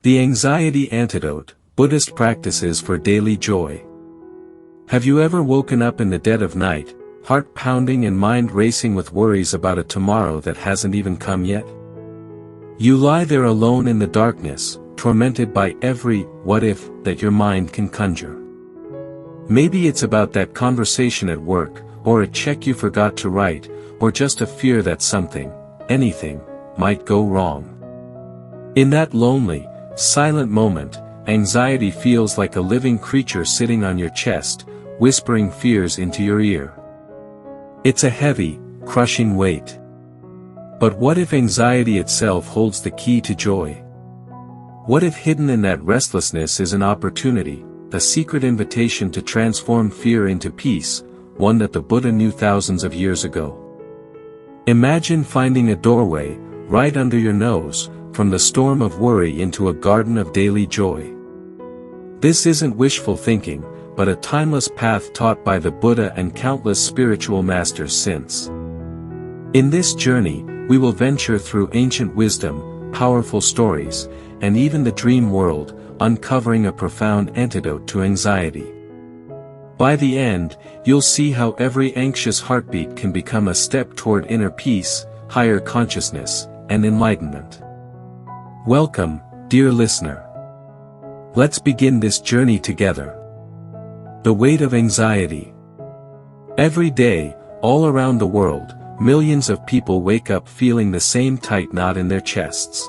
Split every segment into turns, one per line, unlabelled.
The Anxiety Antidote, Buddhist Practices for Daily Joy. Have you ever woken up in the dead of night, heart pounding and mind racing with worries about a tomorrow that hasn't even come yet? You lie there alone in the darkness, tormented by every what if that your mind can conjure. Maybe it's about that conversation at work, or a check you forgot to write, or just a fear that something, anything, might go wrong. In that lonely, silent moment, anxiety feels like a living creature sitting on your chest, whispering fears into your ear. It's a heavy, crushing weight. But what if anxiety itself holds the key to joy? What if hidden in that restlessness is an opportunity, a secret invitation to transform fear into peace, one that the Buddha knew thousands of years ago? Imagine finding a doorway, right under your nose, from the storm of worry into a garden of daily joy. This isn't wishful thinking, but a timeless path taught by the Buddha and countless spiritual masters since. In this journey, we will venture through ancient wisdom, powerful stories, and even the dream world, uncovering a profound antidote to anxiety. By the end, you'll see how every anxious heartbeat can become a step toward inner peace, higher consciousness, and enlightenment. Welcome, dear listener. Let's begin this journey together. The weight of anxiety. Every day, all around the world, millions of people wake up feeling the same tight knot in their chests.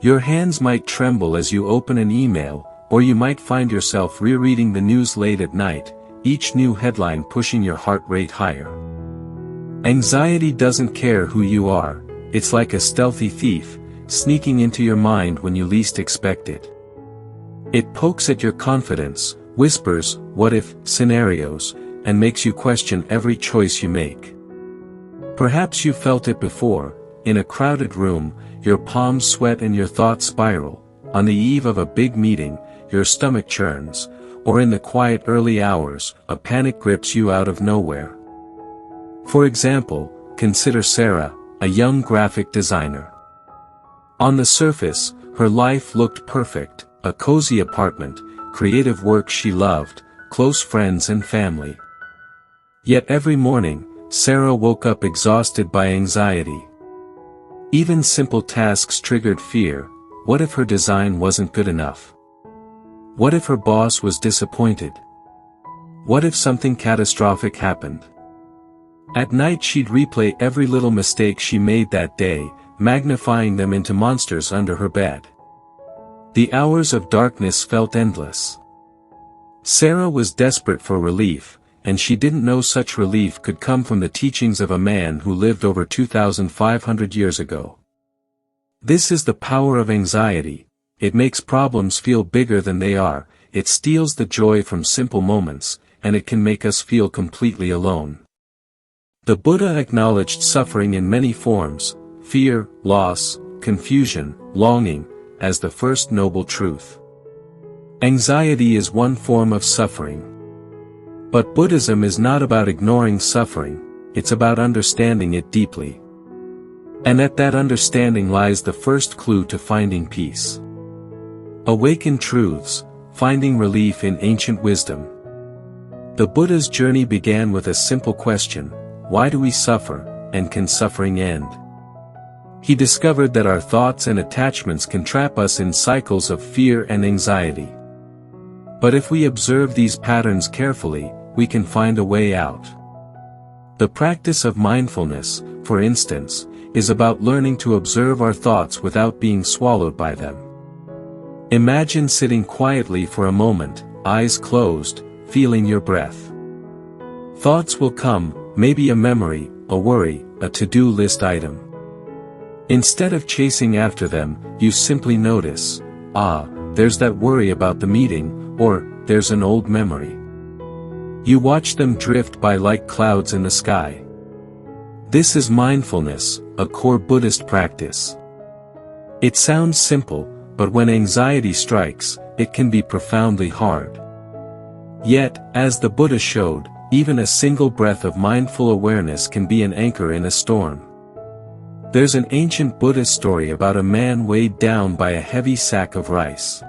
Your hands might tremble as you open an email, or you might find yourself rereading the news late at night, each new headline pushing your heart rate higher. Anxiety doesn't care who you are, it's like a stealthy thief, sneaking into your mind when you least expect it. It pokes at your confidence, whispers, what if, scenarios, and makes you question every choice you make. Perhaps you felt it before, in a crowded room, your palms sweat and your thoughts spiral, on the eve of a big meeting, your stomach churns, or in the quiet early hours, a panic grips you out of nowhere. For example, consider Sarah, a young graphic designer. On the surface, her life looked perfect, a cozy apartment, creative work she loved, close friends and family. Yet every morning, Sarah woke up exhausted by anxiety. Even simple tasks triggered fear. What if her design wasn't good enough? What if her boss was disappointed? What if something catastrophic happened? At night she'd replay every little mistake she made that day, magnifying them into monsters under her bed. The hours of darkness felt endless. Sarah was desperate for relief, and she didn't know such relief could come from the teachings of a man who lived over 2,500 years ago. This is the power of anxiety. It makes problems feel bigger than they are, it steals the joy from simple moments, and it can make us feel completely alone. The Buddha acknowledged suffering in many forms, fear, loss, confusion, longing, as the first noble truth. Anxiety is one form of suffering. But Buddhism is not about ignoring suffering, it's about understanding it deeply. And at that understanding lies the first clue to finding peace. Awakened truths, finding relief in ancient wisdom. The Buddha's journey began with a simple question: why do we suffer, and can suffering end? He discovered that our thoughts and attachments can trap us in cycles of fear and anxiety. But if we observe these patterns carefully, we can find a way out. The practice of mindfulness, for instance, is about learning to observe our thoughts without being swallowed by them. Imagine sitting quietly for a moment, eyes closed, feeling your breath. Thoughts will come, maybe a memory, a worry, a to-do list item. Instead of chasing after them, you simply notice, there's that worry about the meeting, or, there's an old memory. You watch them drift by like clouds in the sky. This is mindfulness, a core Buddhist practice. It sounds simple, but when anxiety strikes, it can be profoundly hard. Yet, as the Buddha showed, even a single breath of mindful awareness can be an anchor in a storm. There's an ancient Buddhist story about a man weighed down by a heavy sack of rice.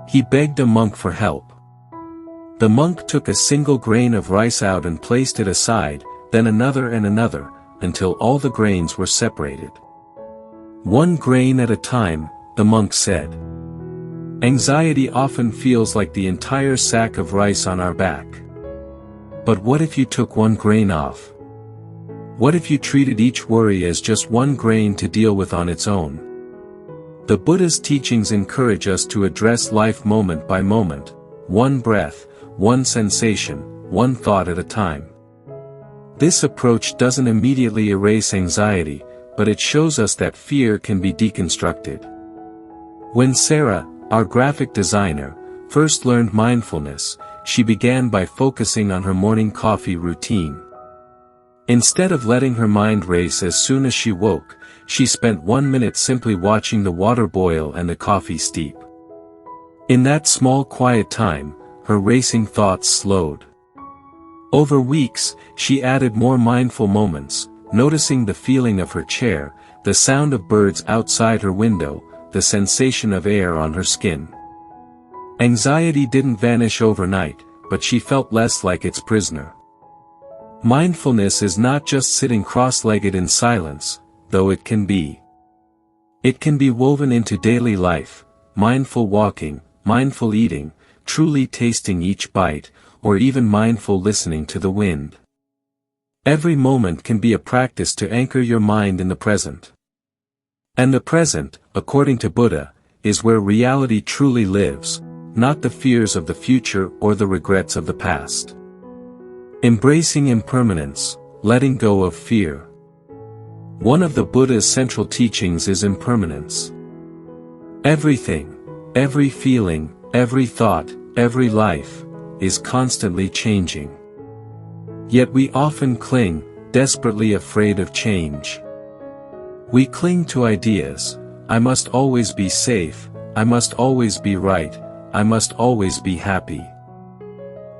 He begged a monk for help. The monk took a single grain of rice out and placed it aside, then another and another, until all the grains were separated. "One grain at a time," the monk said. Anxiety often feels like the entire sack of rice on our back. But what if you took one grain off? What if you treated each worry as just one grain to deal with on its own? The Buddha's teachings encourage us to address life moment by moment, one breath, one sensation, one thought at a time. This approach doesn't immediately erase anxiety, but it shows us that fear can be deconstructed. When Sarah, our graphic designer, first learned mindfulness, she began by focusing on her morning coffee routine. Instead of letting her mind race as soon as she woke, she spent 1 minute simply watching the water boil and the coffee steep. In that small quiet time, her racing thoughts slowed. Over weeks, she added more mindful moments, noticing the feeling of her chair, the sound of birds outside her window, the sensation of air on her skin. Anxiety didn't vanish overnight, but she felt less like its prisoner. Mindfulness is not just sitting cross-legged in silence, though it can be. It can be woven into daily life, mindful walking, mindful eating, truly tasting each bite, or even mindful listening to the wind. Every moment can be a practice to anchor your mind in the present. And the present, according to Buddha, is where reality truly lives, not the fears of the future or the regrets of the past. Embracing impermanence, letting go of fear. One of the Buddha's central teachings is impermanence. Everything, every feeling, every thought, every life, is constantly changing. Yet we often cling, desperately afraid of change. We cling to ideas: I must always be safe, I must always be right, I must always be happy.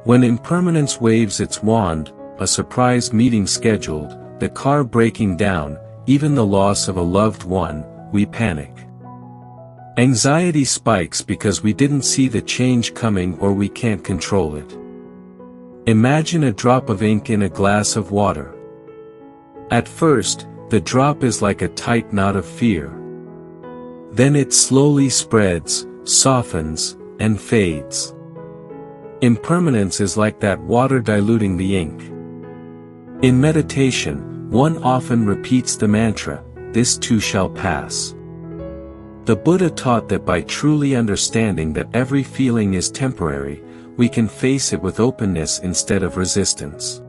When impermanence waves its wand, a surprise meeting scheduled, the car breaking down, even the loss of a loved one, we panic. Anxiety spikes because we didn't see the change coming or we can't control it. Imagine a drop of ink in a glass of water. At first, the drop is like a tight knot of fear. Then it slowly spreads, softens, and fades. Impermanence is like that water diluting the ink. In meditation, one often repeats the mantra, "This too shall pass." The Buddha taught that by truly understanding that every feeling is temporary, we can face it with openness instead of resistance.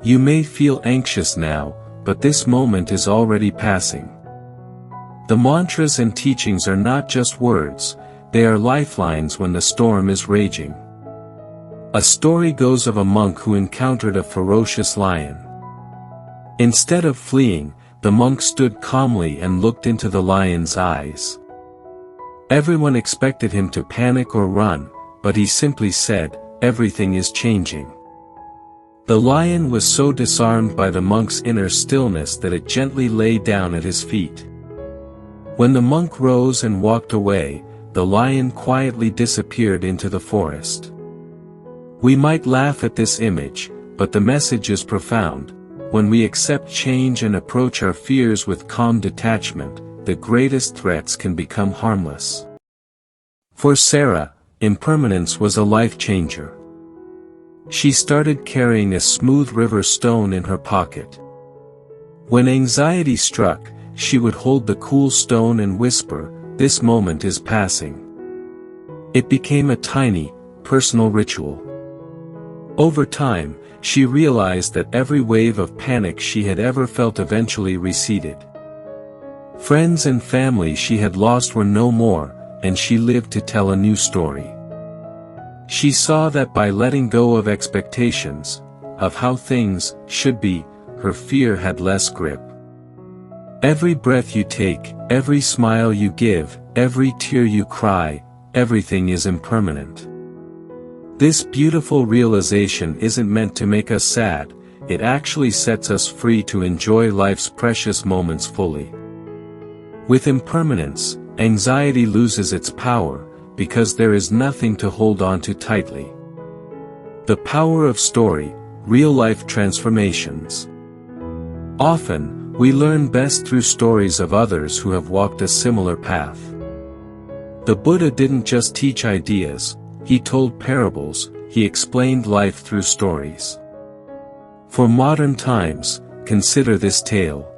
You may feel anxious now, but this moment is already passing. The mantras and teachings are not just words, they are lifelines when the storm is raging. A story goes of a monk who encountered a ferocious lion. Instead of fleeing, the monk stood calmly and looked into the lion's eyes. Everyone expected him to panic or run, but he simply said, "Everything is changing." The lion was so disarmed by the monk's inner stillness that it gently lay down at his feet. When the monk rose and walked away, the lion quietly disappeared into the forest. We might laugh at this image, but the message is profound. When we accept change and approach our fears with calm detachment, the greatest threats can become harmless. For Sarah, impermanence was a life changer. She started carrying a smooth river stone in her pocket. When anxiety struck, she would hold the cool stone and whisper, "This moment is passing." It became a tiny, personal ritual. Over time, she realized that every wave of panic she had ever felt eventually receded. Friends and family she had lost were no more, and she lived to tell a new story. She saw that by letting go of expectations, of how things should be, her fear had less grip. Every breath you take, every smile you give, every tear you cry, everything is impermanent. This beautiful realization isn't meant to make us sad, it actually sets us free to enjoy life's precious moments fully. With impermanence, anxiety loses its power, because there is nothing to hold on to tightly. The power of story, real-life transformations. Often, we learn best through stories of others who have walked a similar path. The Buddha didn't just teach ideas, he told parables, he explained life through stories. For modern times, consider this tale.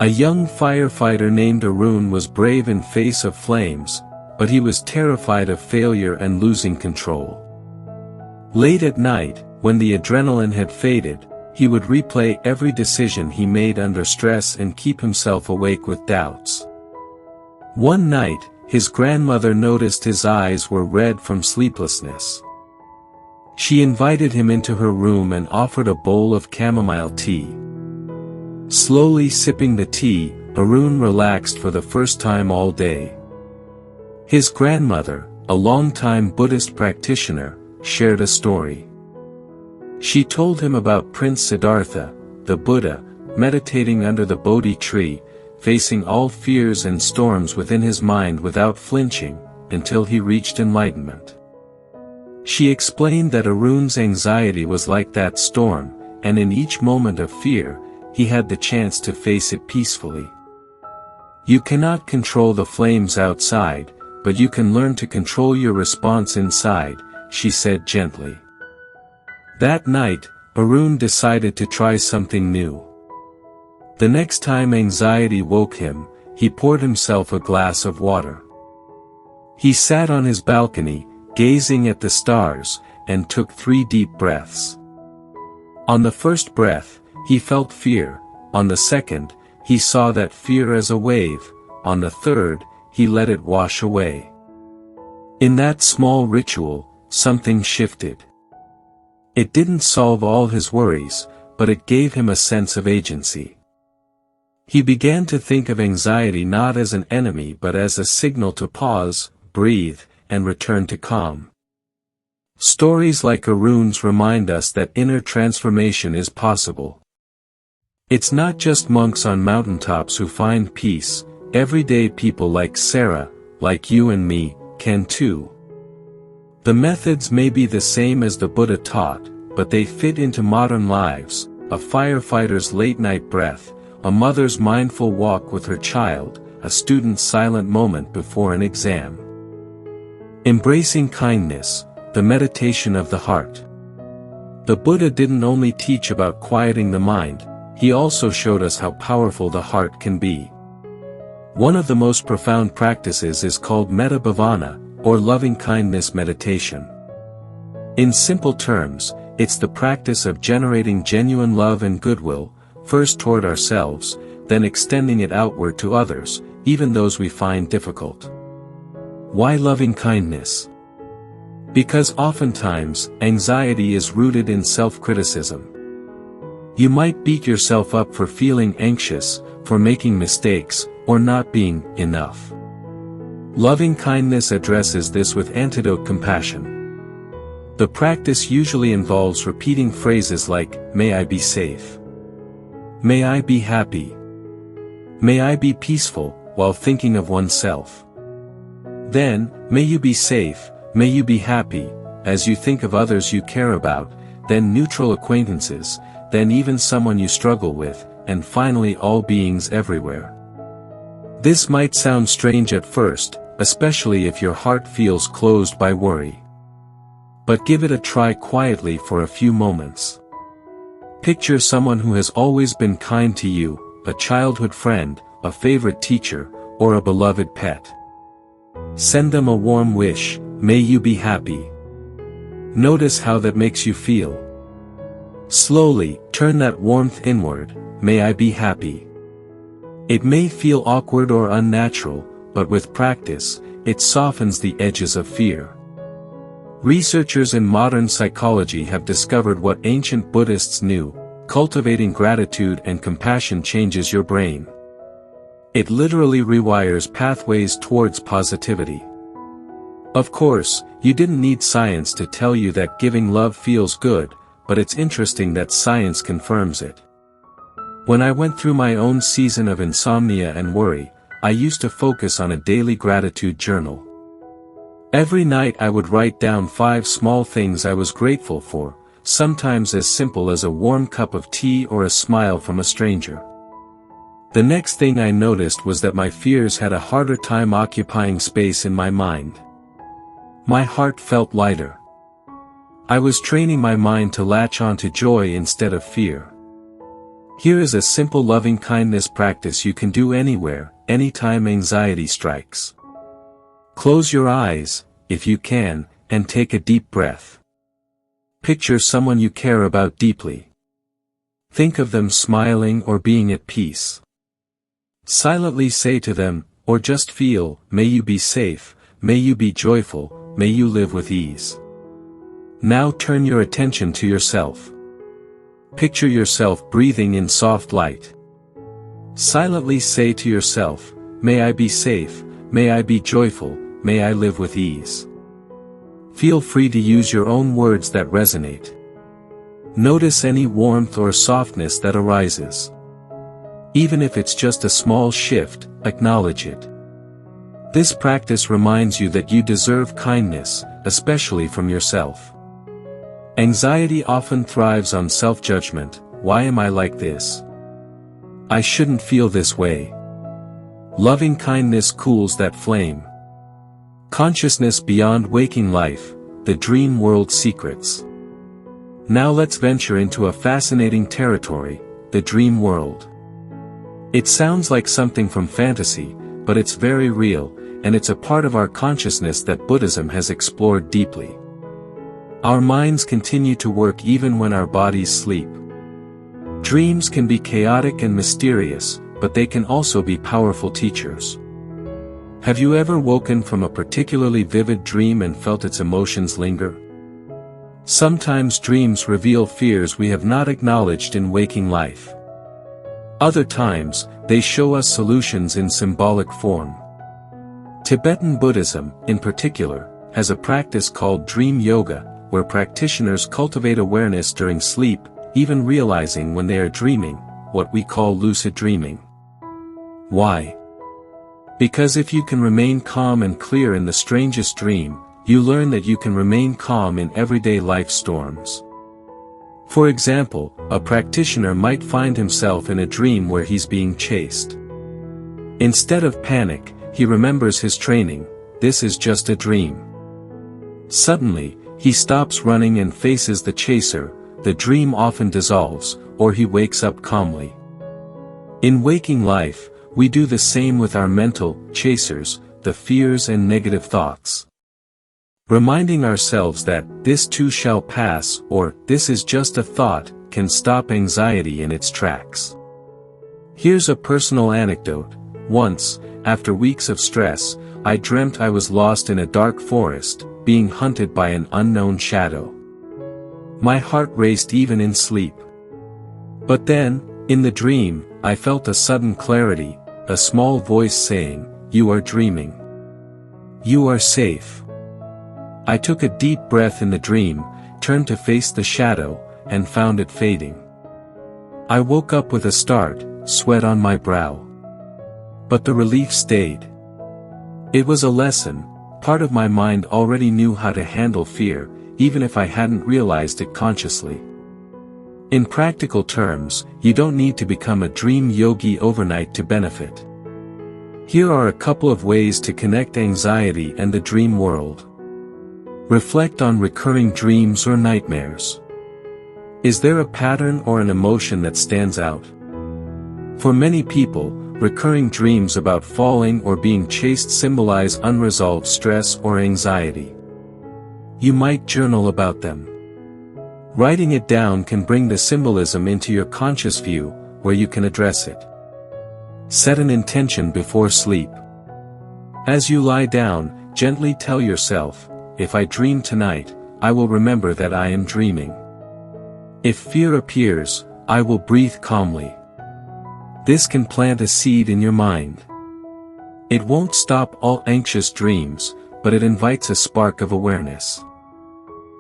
A young firefighter named Arun was brave in face of flames, but he was terrified of failure and losing control. Late at night, when the adrenaline had faded, he would replay every decision he made under stress and keep himself awake with doubts. One night, his grandmother noticed his eyes were red from sleeplessness. She invited him into her room and offered a bowl of chamomile tea. Slowly sipping the tea, Arun relaxed for the first time all day. His grandmother, a long-time Buddhist practitioner, shared a story. She told him about Prince Siddhartha, the Buddha, meditating under the Bodhi tree, facing all fears and storms within his mind without flinching, until he reached enlightenment. She explained that Arun's anxiety was like that storm, and in each moment of fear, he had the chance to face it peacefully. You cannot control the flames outside, but you can learn to control your response inside, she said gently. That night, Arun decided to try something new. The next time anxiety woke him, he poured himself a glass of water. He sat on his balcony, gazing at the stars, and took 3 deep breaths. On the first breath, he felt fear, on the second, he saw that fear as a wave, on the third, he let it wash away. In that small ritual, something shifted. It didn't solve all his worries, but it gave him a sense of agency. He began to think of anxiety not as an enemy but as a signal to pause, breathe, and return to calm. Stories like Arun's remind us that inner transformation is possible. It's not just monks on mountaintops who find peace, everyday people like Sarah, like you and me, can too. The methods may be the same as the Buddha taught, but they fit into modern lives, a firefighter's late-night breath, a mother's mindful walk with her child, a student's silent moment before an exam. Embracing kindness, the meditation of the heart. The Buddha didn't only teach about quieting the mind, he also showed us how powerful the heart can be. One of the most profound practices is called Metta Bhavana, or loving-kindness meditation. In simple terms, it's the practice of generating genuine love and goodwill, first toward ourselves, then extending it outward to others, even those we find difficult. Why loving-kindness? Because oftentimes, anxiety is rooted in self-criticism. You might beat yourself up for feeling anxious, for making mistakes, or not being enough. Loving-kindness addresses this with antidote compassion. The practice usually involves repeating phrases like, "May I be safe. May I be happy. May I be peaceful," while thinking of oneself. Then, "May you be safe, may you be happy," as you think of others you care about, then neutral acquaintances, then even someone you struggle with, and finally all beings everywhere. This might sound strange at first, especially if your heart feels closed by worry. But give it a try quietly for a few moments. Picture someone who has always been kind to you, a childhood friend, a favorite teacher, or a beloved pet. Send them a warm wish, "May you be happy." Notice how that makes you feel. Slowly, turn that warmth inward, "May I be happy." It may feel awkward or unnatural, but with practice, it softens the edges of fear. Researchers in modern psychology have discovered what ancient Buddhists knew: cultivating gratitude and compassion changes your brain. It literally rewires pathways towards positivity. Of course, you didn't need science to tell you that giving love feels good, but it's interesting that science confirms it. When I went through my own season of insomnia and worry, I used to focus on a daily gratitude journal. Every night I would write down 5 small things I was grateful for, sometimes as simple as a warm cup of tea or a smile from a stranger. The next thing I noticed was that my fears had a harder time occupying space in my mind. My heart felt lighter. I was training my mind to latch on to joy instead of fear. Here is a simple loving-kindness practice you can do anywhere, anytime anxiety strikes. Close your eyes, if you can, and take a deep breath. Picture someone you care about deeply. Think of them smiling or being at peace. Silently say to them, or just feel, may you be safe, may you be joyful, may you live with ease. Now turn your attention to yourself. Picture yourself breathing in soft light. Silently say to yourself, may I be safe, may I be joyful, may I live with ease. Feel free to use your own words that resonate. Notice any warmth or softness that arises. Even if it's just a small shift, acknowledge it. This practice reminds you that you deserve kindness, especially from yourself. Anxiety often thrives on self-judgment. Why am I like this? I shouldn't feel this way. Loving kindness cools that flame. Consciousness beyond waking life, the dream world secrets. Now let's venture into a fascinating territory, the dream world. It sounds like something from fantasy, but it's very real, and it's a part of our consciousness that Buddhism has explored deeply. Our minds continue to work even when our bodies sleep. Dreams can be chaotic and mysterious, but they can also be powerful teachers. Have you ever woken from a particularly vivid dream and felt its emotions linger? Sometimes dreams reveal fears we have not acknowledged in waking life. Other times, they show us solutions in symbolic form. Tibetan Buddhism, in particular, has a practice called dream yoga, where practitioners cultivate awareness during sleep, even realizing when they are dreaming, what we call lucid dreaming. Why? Because if you can remain calm and clear in the strangest dream, you learn that you can remain calm in everyday life storms. For example, a practitioner might find himself in a dream where he's being chased. Instead of panic, he remembers his training, this is just a dream. Suddenly, he stops running and faces the chaser, the dream often dissolves, or he wakes up calmly. In waking life, we do the same with our mental chasers, the fears and negative thoughts. Reminding ourselves that, this too shall pass, or, this is just a thought, can stop anxiety in its tracks. Here's a personal anecdote. Once, after weeks of stress, I dreamt I was lost in a dark forest, being hunted by an unknown shadow. My heart raced even in sleep. But then, in the dream, I felt a sudden clarity, a small voice saying, you are dreaming. You are safe. I took a deep breath in the dream, turned to face the shadow, and found it fading. I woke up with a start, sweat on my brow. But the relief stayed. It was a lesson. Part of my mind already knew how to handle fear, even if I hadn't realized it consciously. In practical terms, you don't need to become a dream yogi overnight to benefit. Here are a couple of ways to connect anxiety and the dream world. Reflect on recurring dreams or nightmares. Is there a pattern or an emotion that stands out? For many people, recurring dreams about falling or being chased symbolize unresolved stress or anxiety. You might journal about them. Writing it down can bring the symbolism into your conscious view, where you can address it. Set an intention before sleep. As you lie down, gently tell yourself, if I dream tonight, I will remember that I am dreaming. If fear appears, I will breathe calmly. This can plant a seed in your mind. It won't stop all anxious dreams, but it invites a spark of awareness.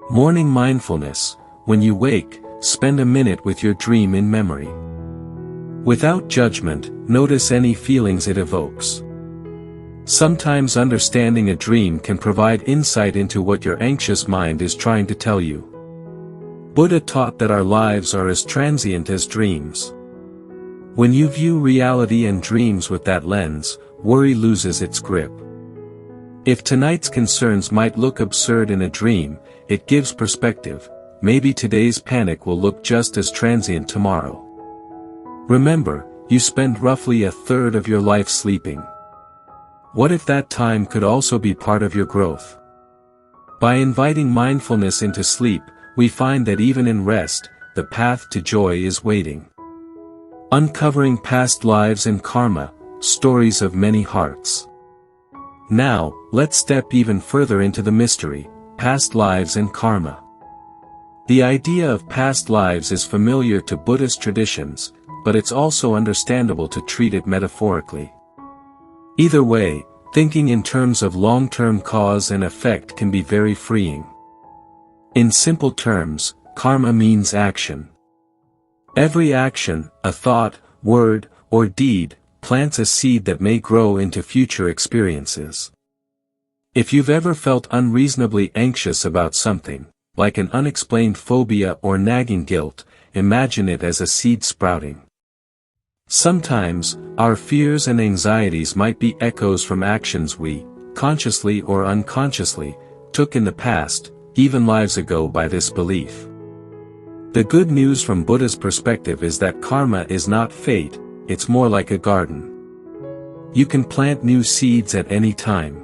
Morning mindfulness. when you wake, spend a minute with your dream in memory. Without judgment, notice any feelings it evokes. Sometimes understanding a dream can provide insight into what your anxious mind is trying to tell you. Buddha taught that our lives are as transient as dreams. When you view reality and dreams with that lens, worry loses its grip. If tonight's concerns might look absurd in a dream, it gives perspective. Maybe today's panic will look just as transient tomorrow. Remember, you spend roughly a third of your life sleeping. What if that time could also be part of your growth? By inviting mindfulness into sleep, we find that even in rest, the path to joy is waiting. Uncovering past lives and karma, stories of many hearts. Now, let's step even further into the mystery, past lives and karma. The idea of past lives is familiar to Buddhist traditions, but it's also understandable to treat it metaphorically. Either way, thinking in terms of long-term cause and effect can be very freeing. In simple terms, karma means action. Every action, a thought, word, or deed, plants a seed that may grow into future experiences. If you've ever felt unreasonably anxious about something, like an unexplained phobia or nagging guilt, imagine it as a seed sprouting. Sometimes, our fears and anxieties might be echoes from actions we, consciously or unconsciously, took in the past, even lives ago by this belief. The good news from Buddha's perspective is that karma is not fate, it's more like a garden. You can plant new seeds at any time.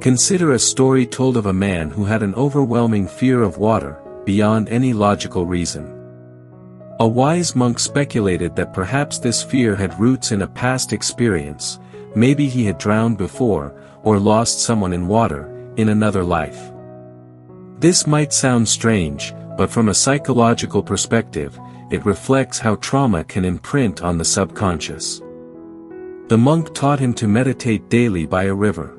Consider a story told of a man who had an overwhelming fear of water, beyond any logical reason. A wise monk speculated that perhaps this fear had roots in a past experience, maybe he had drowned before, or lost someone in water, in another life. This might sound strange, but from a psychological perspective, it reflects how trauma can imprint on the subconscious. The monk taught him to meditate daily by a river.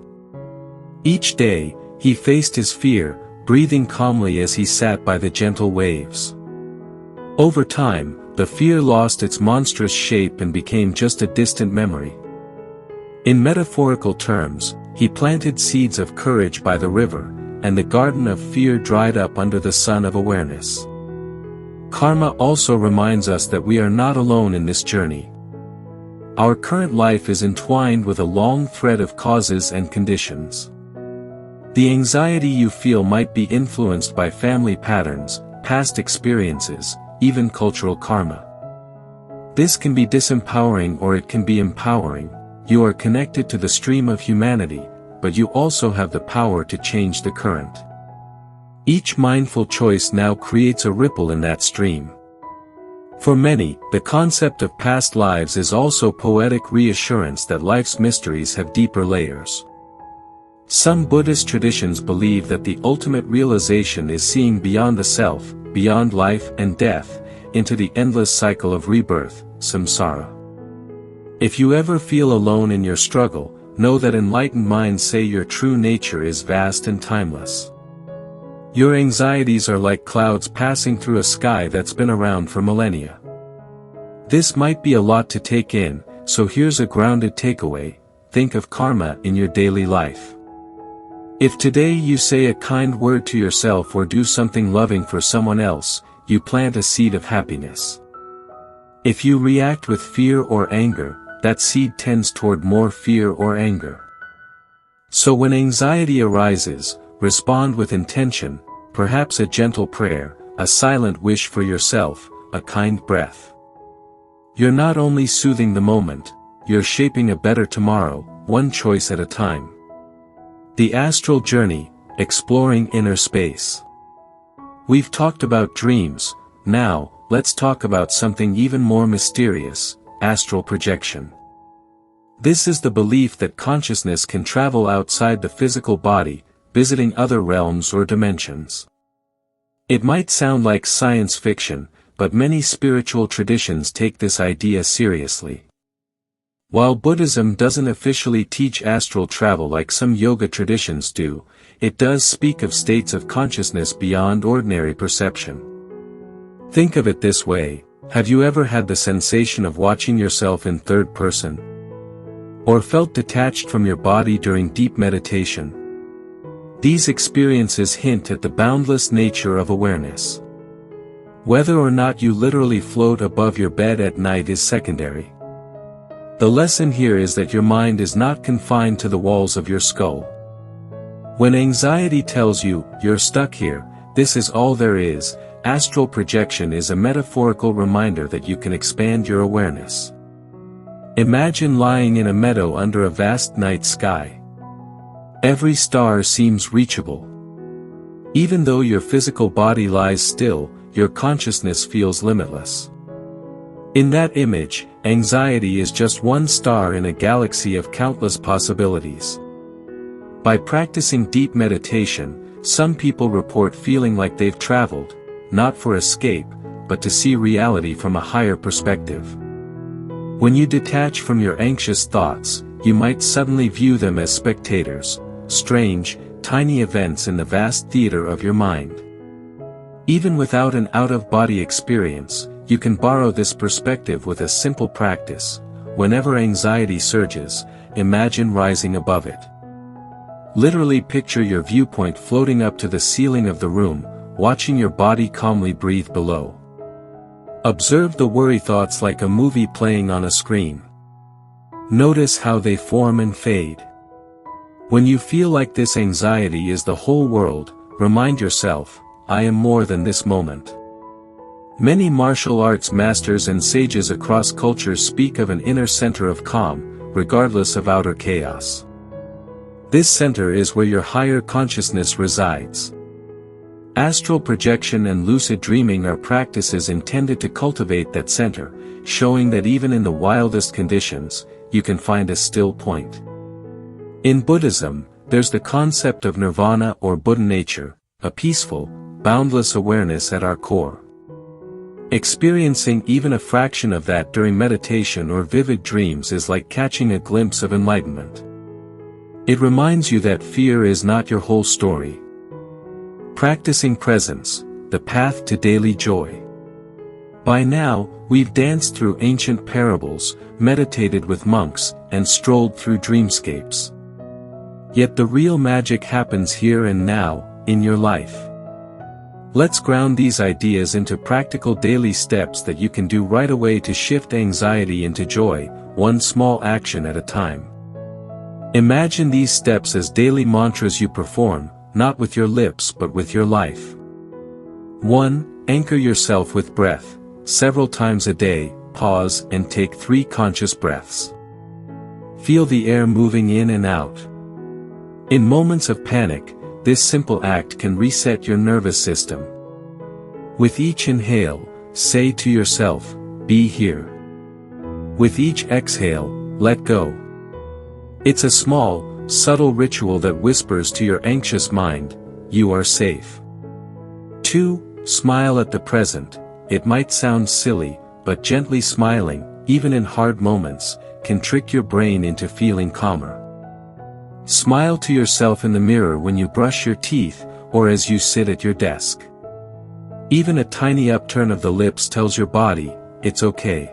Each day, he faced his fear, breathing calmly as he sat by the gentle waves. Over time, the fear lost its monstrous shape and became just a distant memory. In metaphorical terms, he planted seeds of courage by the river, and the garden of fear dried up under the sun of awareness. Karma also reminds us that we are not alone in this journey. Our current life is entwined with a long thread of causes and conditions. The anxiety you feel might be influenced by family patterns, past experiences, even cultural karma. This can be disempowering or it can be empowering. You are connected to the stream of humanity, but you also have the power to change the current. Each mindful choice now creates a ripple in that stream. For many, the concept of past lives is also poetic reassurance that life's mysteries have deeper layers. Some Buddhist traditions believe that the ultimate realization is seeing beyond the self, beyond life and death, into the endless cycle of rebirth, samsara. If you ever feel alone in your struggle, know that enlightened minds say your true nature is vast and timeless. Your anxieties are like clouds passing through a sky that's been around for millennia. This might be a lot to take in, so here's a grounded takeaway: think of karma in your daily life. If today you say a kind word to yourself or do something loving for someone else, you plant a seed of happiness. If you react with fear or anger, that seed tends toward more fear or anger. So when anxiety arises, respond with intention, perhaps a gentle prayer, a silent wish for yourself, a kind breath. You're not only soothing the moment, you're shaping a better tomorrow, one choice at a time. The Astral Journey, Exploring Inner Space. We've talked about dreams, now, let's talk about something even more mysterious: astral projection. This is the belief that consciousness can travel outside the physical body, visiting other realms or dimensions. It might sound like science fiction, but many spiritual traditions take this idea seriously. While Buddhism doesn't officially teach astral travel like some yoga traditions do, it does speak of states of consciousness beyond ordinary perception. Think of it this way: have you ever had the sensation of watching yourself in third person? Or felt detached from your body during deep meditation? These experiences hint at the boundless nature of awareness. Whether or not you literally float above your bed at night is secondary. The lesson here is that your mind is not confined to the walls of your skull. When anxiety tells you, "You're stuck here, this is all there is," astral projection is a metaphorical reminder that you can expand your awareness. Imagine lying in a meadow under a vast night sky. Every star seems reachable. Even though your physical body lies still, your consciousness feels limitless. In that image, anxiety is just one star in a galaxy of countless possibilities. By practicing deep meditation, some people report feeling like they've traveled, not for escape, but to see reality from a higher perspective. When you detach from your anxious thoughts, you might suddenly view them as spectators, strange, tiny events in the vast theater of your mind. Even without an out-of-body experience, you can borrow this perspective with a simple practice. Whenever anxiety surges, imagine rising above it. Literally picture your viewpoint floating up to the ceiling of the room, watching your body calmly breathe below. Observe the worry thoughts like a movie playing on a screen. Notice how they form and fade. When you feel like this anxiety is the whole world, remind yourself, "I am more than this moment." Many martial arts masters and sages across cultures speak of an inner center of calm, regardless of outer chaos. This center is where your higher consciousness resides. Astral projection and lucid dreaming are practices intended to cultivate that center, showing that even in the wildest conditions, you can find a still point. In Buddhism, there's the concept of nirvana or Buddha nature, a peaceful, boundless awareness at our core. Experiencing even a fraction of that during meditation or vivid dreams is like catching a glimpse of enlightenment. It reminds you that fear is not your whole story. Practicing presence, the path to daily joy. By now, we've danced through ancient parables, meditated with monks, and strolled through dreamscapes. Yet the real magic happens here and now, in your life. Let's ground these ideas into practical daily steps that you can do right away to shift anxiety into joy, one small action at a time. Imagine these steps as daily mantras you perform, not with your lips but with your life. 1. Anchor yourself with breath. Several times a day, pause and take 3 conscious breaths. Feel the air moving in and out. In moments of panic, this simple act can reset your nervous system. With each inhale, say to yourself, "Be here." With each exhale, let go. It's a small, subtle ritual that whispers to your anxious mind, "You are safe." 2. Smile at the present. It might sound silly, but gently smiling, even in hard moments, can trick your brain into feeling calmer. Smile to yourself in the mirror when you brush your teeth, or as you sit at your desk. Even a tiny upturn of the lips tells your body, "It's okay."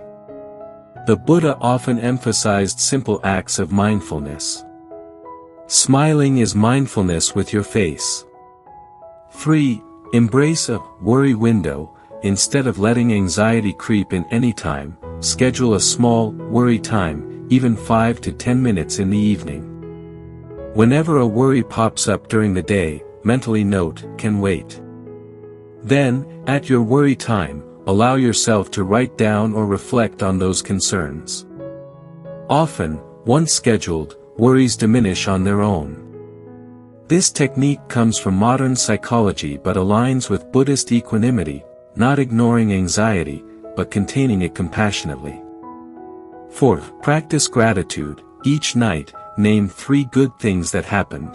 The Buddha often emphasized simple acts of mindfulness. Smiling is mindfulness with your face. 3. Embrace a worry window. Instead of letting anxiety creep in any time, schedule a small, worry time, even 5 to 10 minutes in the evening. Whenever a worry pops up during the day, mentally note, "Can wait." Then, at your worry time, allow yourself to write down or reflect on those concerns. Often, once scheduled, worries diminish on their own. This technique comes from modern psychology but aligns with Buddhist equanimity, not ignoring anxiety, but containing it compassionately. 4. Practice gratitude. Each night, name 3 good things that happened.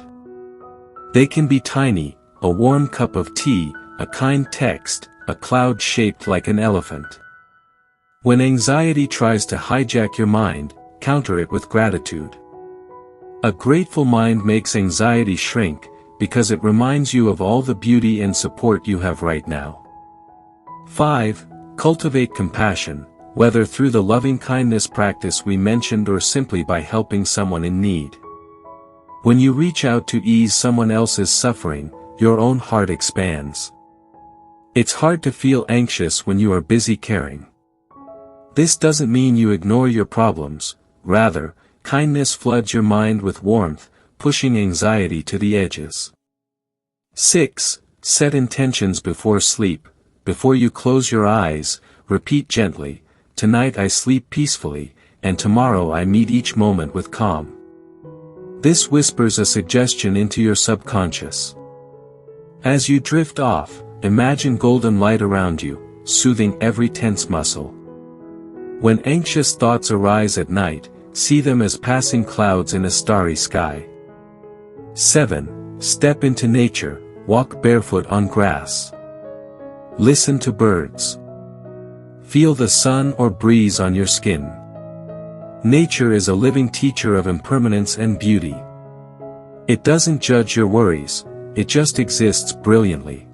They can be tiny: a warm cup of tea, a kind text, a cloud shaped like an elephant. When anxiety tries to hijack your mind, counter it with gratitude. A grateful mind makes anxiety shrink, because it reminds you of all the beauty and support you have right now. 5. Cultivate compassion, whether through the loving-kindness practice we mentioned or simply by helping someone in need. When you reach out to ease someone else's suffering, your own heart expands. It's hard to feel anxious when you are busy caring. This doesn't mean you ignore your problems, rather, kindness floods your mind with warmth, pushing anxiety to the edges. 6. Set intentions before sleep. Before you close your eyes, repeat gently, "Tonight I sleep peacefully, and tomorrow I meet each moment with calm." This whispers a suggestion into your subconscious. As you drift off, imagine golden light around you, soothing every tense muscle. When anxious thoughts arise at night, see them as passing clouds in a starry sky. 7. Step into nature, walk barefoot on grass. Listen to birds. Feel the sun or breeze on your skin. Nature is a living teacher of impermanence and beauty. It doesn't judge your worries, it just exists brilliantly.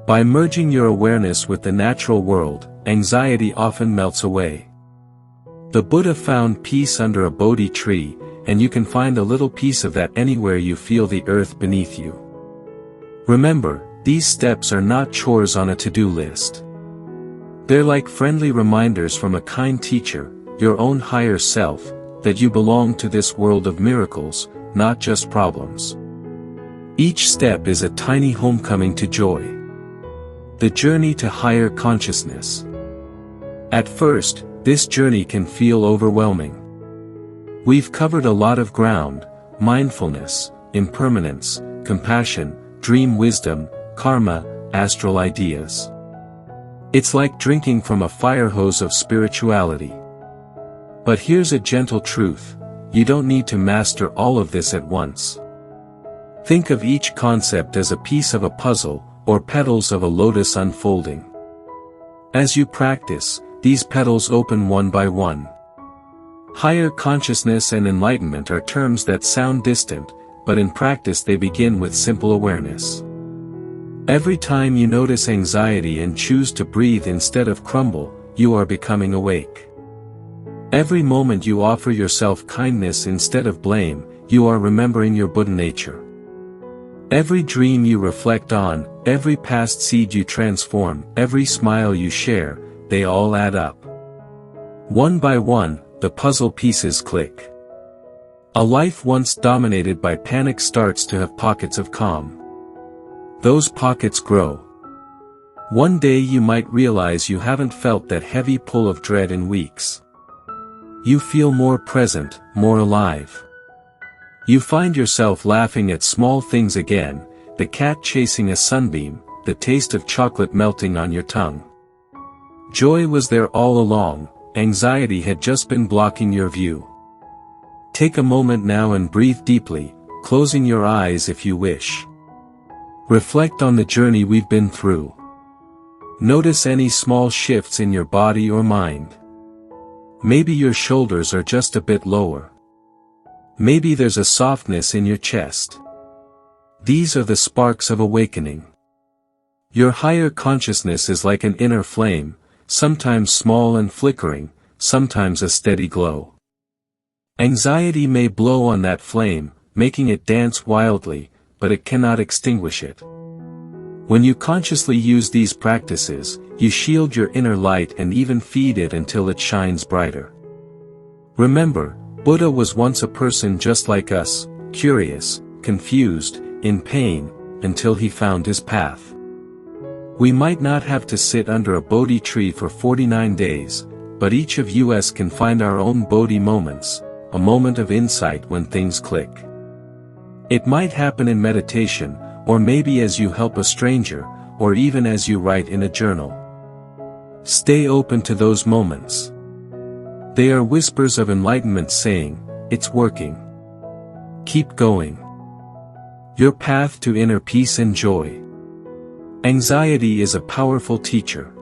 By merging your awareness with the natural world, anxiety often melts away. The Buddha found peace under a Bodhi tree, and you can find a little piece of that anywhere you feel the earth beneath you. Remember, these steps are not chores on a to-do list. They're like friendly reminders from a kind teacher, your own higher self, that you belong to this world of miracles, not just problems. Each step is a tiny homecoming to joy. The journey to higher consciousness. At first, this journey can feel overwhelming. We've covered a lot of ground: mindfulness, impermanence, compassion, dream wisdom, karma, astral ideas. It's like drinking from a fire hose of spirituality. But here's a gentle truth: you don't need to master all of this at once. Think of each concept as a piece of a puzzle, or petals of a lotus unfolding. As you practice, these petals open one by one. Higher consciousness and enlightenment are terms that sound distant, but in practice they begin with simple awareness. Every time you notice anxiety and choose to breathe instead of crumble, you are becoming awake. Every moment you offer yourself kindness instead of blame, you are remembering your Buddha nature. Every dream you reflect on, every past seed you transform, every smile you share, they all add up. One by one, the puzzle pieces click. A life once dominated by panic starts to have pockets of calm. Those pockets grow. One day you might realize you haven't felt that heavy pull of dread in weeks. You feel more present, more alive. You find yourself laughing at small things again: the cat chasing a sunbeam, the taste of chocolate melting on your tongue. Joy was there all along, anxiety had just been blocking your view. Take a moment now and breathe deeply, closing your eyes if you wish. Reflect on the journey we've been through. Notice any small shifts in your body or mind. Maybe your shoulders are just a bit lower. Maybe there's a softness in your chest. These are the sparks of awakening. Your higher consciousness is like an inner flame, sometimes small and flickering, sometimes a steady glow. Anxiety may blow on that flame, making it dance wildly, but it cannot extinguish it. When you consciously use these practices, you shield your inner light and even feed it until it shines brighter. Remember, Buddha was once a person just like us, curious, confused, in pain, until he found his path. We might not have to sit under a Bodhi tree for 49 days, but each of us can find our own Bodhi moments, a moment of insight when things click. It might happen in meditation, or maybe as you help a stranger, or even as you write in a journal. Stay open to those moments. They are whispers of enlightenment saying, "It's working. Keep going." Your path to inner peace and joy. Anxiety is a powerful teacher.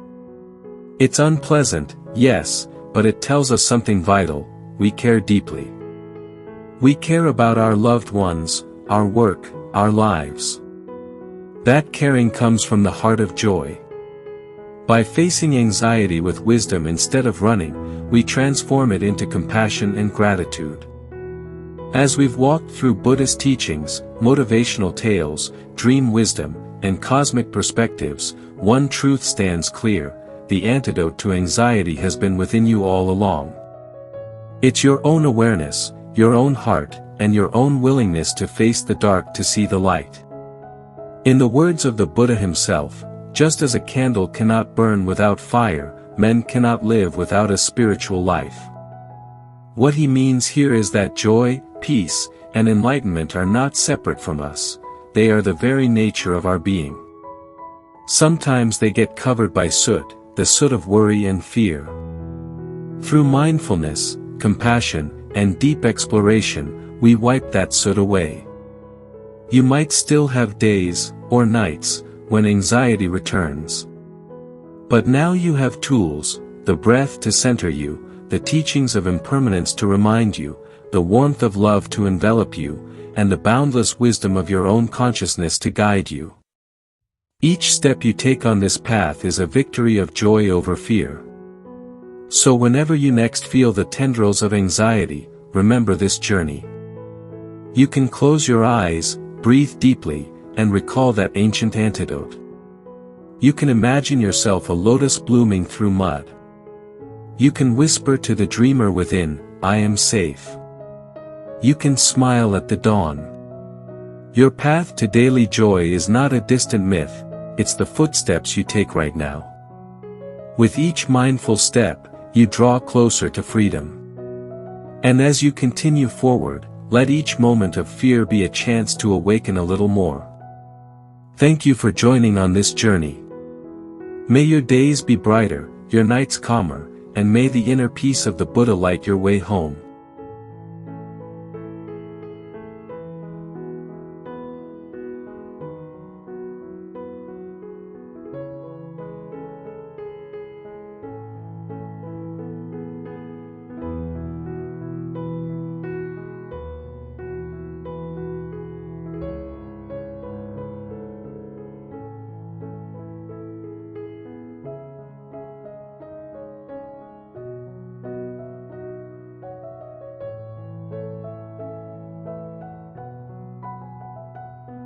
It's unpleasant, yes, but it tells us something vital: we care deeply. We care about our loved ones, our work, our lives. That caring comes from the heart of joy. By facing anxiety with wisdom instead of running, we transform it into compassion and gratitude. As we've walked through Buddhist teachings, motivational tales, dream wisdom, and cosmic perspectives, one truth stands clear: the antidote to anxiety has been within you all along. It's your own awareness, your own heart, and your own willingness to face the dark to see the light. In the words of the Buddha himself, just as a candle cannot burn without fire, men cannot live without a spiritual life. What he means here is that joy, peace, and enlightenment are not separate from us, they are the very nature of our being. Sometimes they get covered by soot, the soot of worry and fear. Through mindfulness, compassion, and deep exploration, we wipe that soot away. You might still have days, or nights, when anxiety returns. But now you have tools: the breath to center you, the teachings of impermanence to remind you, the warmth of love to envelop you, and the boundless wisdom of your own consciousness to guide you. Each step you take on this path is a victory of joy over fear. So whenever you next feel the tendrils of anxiety, remember this journey. You can close your eyes, breathe deeply, and recall that ancient antidote. You can imagine yourself a lotus blooming through mud. You can whisper to the dreamer within, "I am safe." You can smile at the dawn. Your path to daily joy is not a distant myth, it's the footsteps you take right now. With each mindful step, you draw closer to freedom. And as you continue forward, let each moment of fear be a chance to awaken a little more. Thank you for joining on this journey. May your days be brighter, your nights calmer, and may the inner peace of the Buddha light your way home.